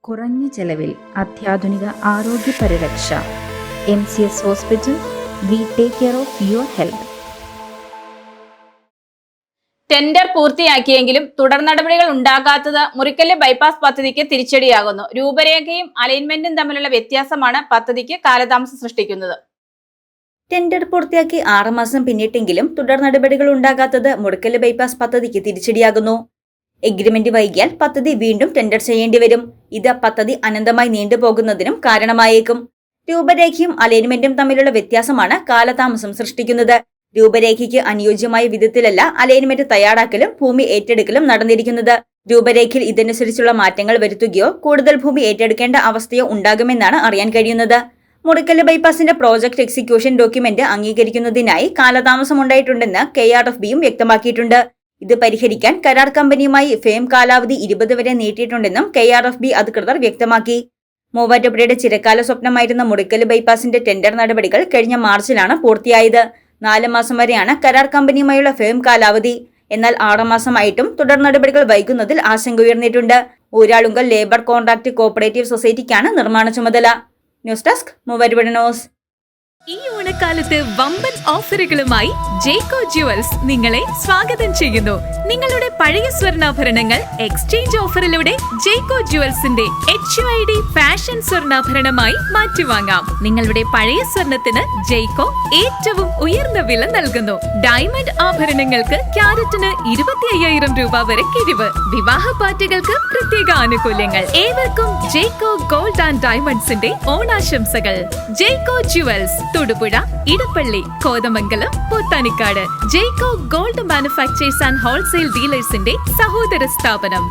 കുറഞ്ഞ ചെലവിൽ അത്യാധുനിക ആരോഗ്യ പരിരക്ഷ. MCS hospital. We take care of your health. Tender പൂർത്തിയാക്കിയെങ്കിലും തുടർ നടപടികൾ ഉണ്ടാകാത്തത് മുറിക്കല് ബൈപ്പാസ് പദ്ധതിക്ക് തിരിച്ചടിയാകുന്നു. രൂപരേഖയും അലൈൻമെന്റും തമ്മിലുള്ള വ്യത്യാസമാണ് പദ്ധതിക്ക് കാലതാമസം സൃഷ്ടിക്കുന്നത്. ടെൻഡർ പൂർത്തിയാക്കി 6 മാസം പിന്നിട്ടെങ്കിലും തുടർ നടപടികൾ ഉണ്ടാകാത്തത് മുറിക്കല് ബൈപ്പാസ് പദ്ധതിക്ക് തിരിച്ചടിയാകുന്നു. എഗ്രിമെന്റ് വൈകിയാൽ പദ്ധതി വീണ്ടും ടെൻഡർ ചെയ്യേണ്ടി വരും. ഇത് പദ്ധതി അനന്തമായി നീണ്ടുപോകുന്നതിനും കാരണമായേക്കും. രൂപരേഖയും അലൈൻമെന്റും തമ്മിലുള്ള വ്യത്യാസമാണ് കാലതാമസം സൃഷ്ടിക്കുന്നത്. രൂപരേഖയ്ക്ക് അനുയോജ്യമായ വിധത്തിലല്ല അലൈൻമെന്റ് തയ്യാറാക്കലും ഭൂമി ഏറ്റെടുക്കലും നടന്നിരിക്കുന്നത്. രൂപരേഖയിൽ ഇതനുസരിച്ചുള്ള മാറ്റങ്ങൾ വരുത്തുകയോ കൂടുതൽ ഭൂമി ഏറ്റെടുക്കേണ്ട അവസ്ഥയോ ഉണ്ടാകുമെന്നാണ് അറിയാൻ കഴിയുന്നത്. മുറിക്കല് ബൈപ്പാസിന്റെ പ്രോജക്ട് എക്സിക്യൂഷൻ ഡോക്യുമെന്റ് അംഗീകരിക്കുന്നതിനായി കാലതാമസം ഉണ്ടായിട്ടുണ്ടെന്ന് KRFBയും വ്യക്തമാക്കിയിട്ടുണ്ട്. ഇത് പരിഹരിക്കാൻ കരാർ കമ്പനിയുമായി ഫേം കാലാവധി 20 വരെ നീട്ടിയിട്ടുണ്ടെന്നും KRFB അധികൃതർ വ്യക്തമാക്കി. മൂവാറ്റുപുഴയുടെ ചിരകാല സ്വപ്നമായിരുന്ന മുറിക്കല് ബൈപ്പാസിന്റെ ടെൻഡർ നടപടികൾ കഴിഞ്ഞ മാർച്ചിലാണ് പൂർത്തിയായത്. 4 മാസം വരെയാണ് കരാർ കമ്പനിയുമായുള്ള ഫേം കാലാവധി. എന്നാൽ 6 മാസമായിട്ടും തുടർ നടപടികൾ വൈകുന്നതിൽ ആശങ്കയുയർന്നിട്ടുണ്ട്. ഊരാളുങ്കൽ ലേബർ കോൺട്രാക്ട് കോഓപ്പറേറ്റീവ് സൊസൈറ്റിക്കാണ് നിർമ്മാണ ചുമതല. News desk Muvattupuzha news. ഈ ഓണക്കാലത്ത് വമ്പൻ ഓഫറുകളുമായി ജേക്കോ ജുവൽസ് നിങ്ങളെ സ്വാഗതം ചെയ്യുന്നു. നിങ്ങളുടെ പഴയ സ്വർണ്ണാഭരണങ്ങൾ എക്സ്ചേഞ്ച് ഓഫറിലൂടെ ജേക്കോ ജുവൽസിന്റെ HUID ഫാഷൻ സ്വർണ്ണാഭരണമായി മാറ്റിവാങ്ങാം. നിങ്ങളുടെ പഴയ സ്വർണത്തിന് ജേക്കോ ഏറ്റവും ഉയർന്ന വില നൽകുന്നു. ഡയമണ്ട് ആഭരണങ്ങൾക്ക് ക്യാരറ്റിന് 25,000 രൂപ വരെ കിഴിവ്. വിവാഹ പാർട്ടികൾക്ക് പ്രത്യേക ആനുകൂല്യങ്ങൾ. ഏവർക്കും ജേക്കോ ഗോൾഡ് ആൻഡ് ഡയമണ്ട്സിന്റെ ഓണാശംസകൾ. Jeco jewels, Thodupuzha, Edappally, Kothamangalam, Pothanicad. Jeco gold manufacturers and wholesale ഡീലേഴ്സിന്റെ സഹോദര സ്ഥാപനം.